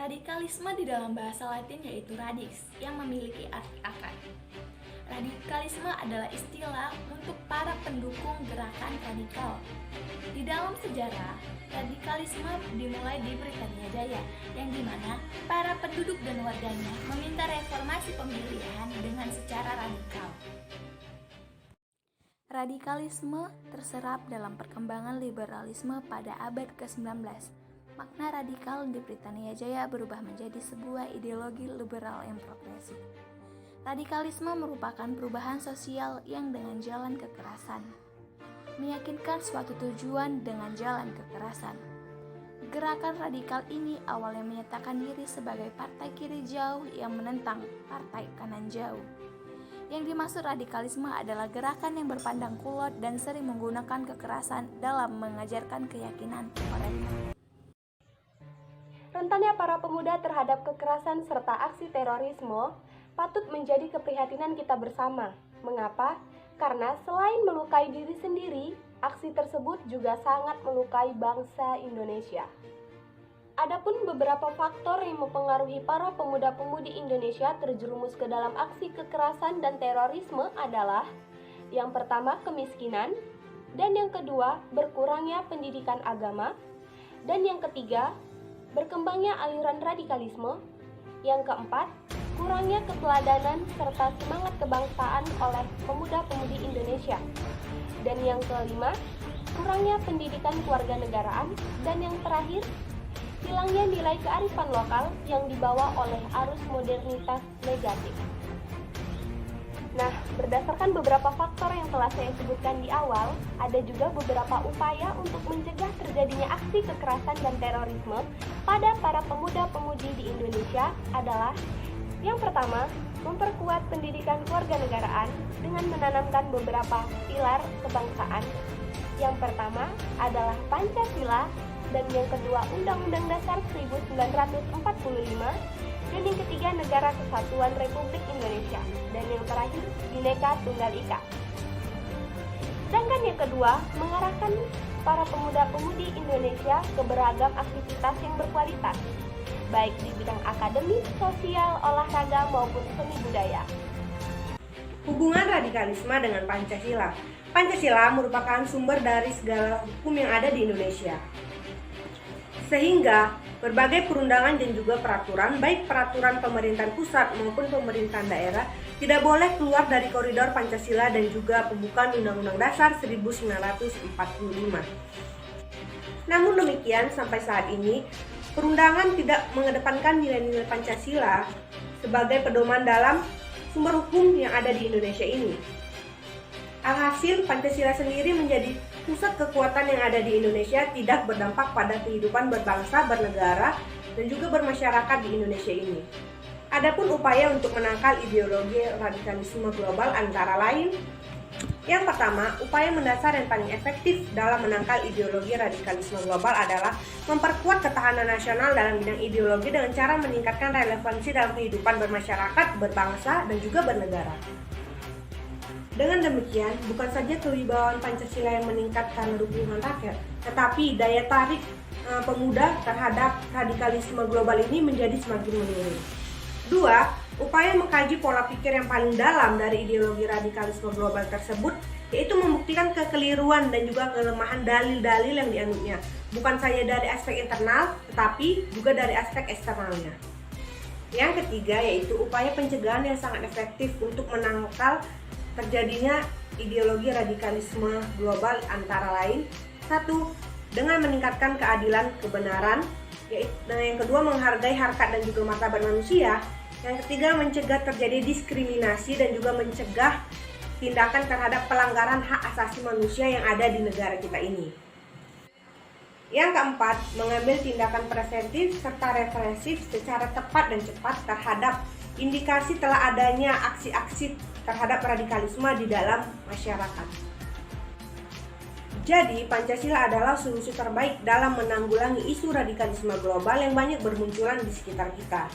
Radikalisme di dalam bahasa Latin yaitu radix, yang memiliki arti akar. Radikalisme adalah istilah untuk para pendukung gerakan radikal. Di dalam sejarah, radikalisme dimulai di Britania Jaya, yang dimana para penduduk dan warganya meminta reformasi pemilihan dengan secara radikal. Radikalisme terserap dalam perkembangan liberalisme pada abad ke-19. Makna radikal di Britania Jaya berubah menjadi sebuah ideologi liberal yang progresif. Radikalisme merupakan perubahan sosial yang dengan jalan kekerasan meyakinkan suatu tujuan dengan jalan kekerasan. Gerakan radikal ini awalnya menyatakan diri sebagai partai kiri jauh yang menentang partai kanan jauh. Yang dimaksud radikalisme adalah gerakan yang berpandang kulot dan sering menggunakan kekerasan dalam mengajarkan keyakinan mereka. Rentannya para pemuda terhadap kekerasan serta aksi terorisme patut menjadi keprihatinan kita bersama. Mengapa? Karena selain melukai diri sendiri, aksi tersebut juga sangat melukai bangsa Indonesia. Adapun beberapa faktor yang mempengaruhi para pemuda-pemudi Indonesia terjerumus ke dalam aksi kekerasan dan terorisme adalah: yang pertama, kemiskinan, dan yang kedua, berkurangnya pendidikan agama, dan yang ketiga, berkembangnya aliran radikalisme, yang keempat, kurangnya keteladanan serta semangat kebangsaan oleh pemuda-pemudi Indonesia, dan yang kelima, kurangnya pendidikan kewarganegaraan, dan yang terakhir, hilangnya nilai kearifan lokal yang dibawa oleh arus modernitas negatif. Nah, berdasarkan beberapa faktor yang telah saya sebutkan di awal, ada juga beberapa upaya untuk mencegah terjadinya aksi kekerasan dan terorisme pada para pemuda-pemudi di Indonesia adalah: yang pertama, memperkuat pendidikan kewarganegaraan dengan menanamkan beberapa pilar kebangsaan. Yang pertama adalah Pancasila, dan yang kedua Undang-Undang Dasar 1945, dan yang ketiga Negara Kesatuan Republik Indonesia, dan yang terakhir Bhinneka Tunggal Ika. Sedangkan yang kedua, mengarahkan para pemuda-pemudi Indonesia ke beragam aktivitas yang berkualitas, baik di bidang akademis, sosial, olahraga, maupun seni budaya. Hubungan radikalisme dengan Pancasila. Pancasila merupakan sumber dari segala hukum yang ada di Indonesia. Sehingga berbagai perundangan dan juga peraturan, baik peraturan pemerintahan pusat maupun pemerintahan daerah, tidak boleh keluar dari koridor Pancasila dan juga pembukaan Undang-Undang Dasar 1945. Namun demikian, sampai saat ini, perundangan tidak mengedepankan nilai-nilai Pancasila sebagai pedoman dalam sumber hukum yang ada di Indonesia ini. Alhasil, Pancasila sendiri menjadi pusat kekuatan yang ada di Indonesia, tidak berdampak pada kehidupan berbangsa, bernegara, dan juga bermasyarakat di Indonesia ini. Adapun upaya untuk menangkal ideologi radikalisme global antara lain: yang pertama, upaya mendasar yang paling efektif dalam menangkal ideologi radikalisme global adalah memperkuat ketahanan nasional dalam bidang ideologi dengan cara meningkatkan relevansi dalam kehidupan bermasyarakat, berbangsa, dan juga bernegara. Dengan demikian, bukan saja kewibawaan Pancasila yang meningkat karena dukungan rakyat, tetapi daya tarik pemuda terhadap radikalisme global ini menjadi semakin menurun. 2. Upaya mengkaji pola pikir yang paling dalam dari ideologi radikalisme global tersebut, yaitu membuktikan kekeliruan dan juga kelemahan dalil-dalil yang dianutnya, bukan saja dari aspek internal, tetapi juga dari aspek eksternalnya. Yang ketiga, yaitu upaya pencegahan yang sangat efektif untuk menangkal terjadinya ideologi radikalisme global antara lain: 1. Dengan meningkatkan keadilan kebenaran, dan yang kedua menghargai harkat dan juga martabat manusia. Yang ketiga, mencegah terjadi diskriminasi dan juga mencegah tindakan terhadap pelanggaran hak asasi manusia yang ada di negara kita ini. Yang keempat, mengambil tindakan preventif serta represif secara tepat dan cepat terhadap indikasi telah adanya aksi-aksi terhadap radikalisme di dalam masyarakat. Jadi, Pancasila adalah solusi terbaik dalam menanggulangi isu radikalisme global yang banyak bermunculan di sekitar kita.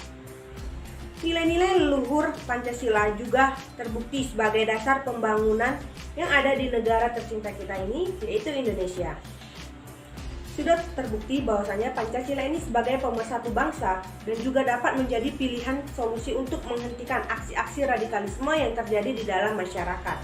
Nilai-nilai leluhur Pancasila juga terbukti sebagai dasar pembangunan yang ada di negara tercinta kita ini, yaitu Indonesia. sudah terbukti bahwasanya Pancasila ini sebagai pemersatu bangsa dan juga dapat menjadi pilihan solusi untuk menghentikan aksi-aksi radikalisme yang terjadi di dalam masyarakat.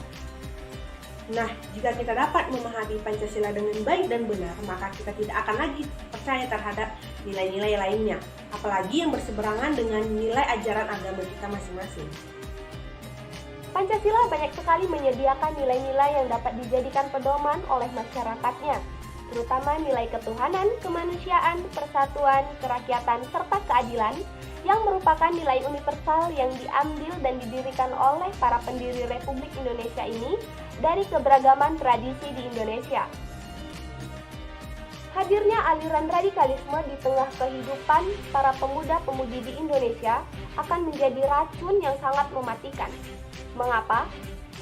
Nah, jika kita dapat memahami Pancasila dengan baik dan benar, maka kita tidak akan lagi percaya terhadap nilai-nilai lainnya, apalagi yang berseberangan dengan nilai ajaran agama kita masing-masing. Pancasila banyak sekali menyediakan nilai-nilai yang dapat dijadikan pedoman oleh masyarakatnya, terutama nilai ketuhanan, kemanusiaan, persatuan, kerakyatan, serta keadilan, yang merupakan nilai universal yang diambil dan didirikan oleh para pendiri Republik Indonesia ini dari keberagaman tradisi di Indonesia. Hadirnya aliran radikalisme di tengah kehidupan para pemuda-pemudi di Indonesia akan menjadi racun yang sangat mematikan. Mengapa?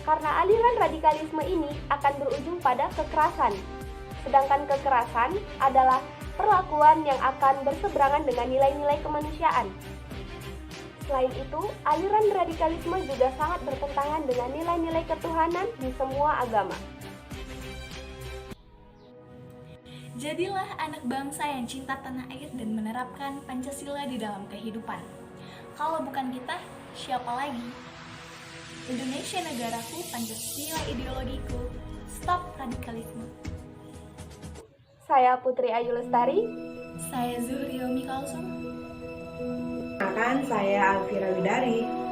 Karena aliran radikalisme ini akan berujung pada kekerasan. Sedangkan kekerasan adalah perlakuan yang akan berseberangan dengan nilai-nilai kemanusiaan. Selain itu, aliran radikalisme juga sangat bertentangan dengan nilai-nilai ketuhanan di semua agama. Jadilah anak bangsa yang cinta tanah air dan menerapkan Pancasila di dalam kehidupan. Kalau bukan kita, siapa lagi? Indonesia negaraku, Pancasila ideologiku, stop radikalisme. Saya Putri Ayu Lestari. Saya Zuhriomi Kalsum. Saya Alfira Widari.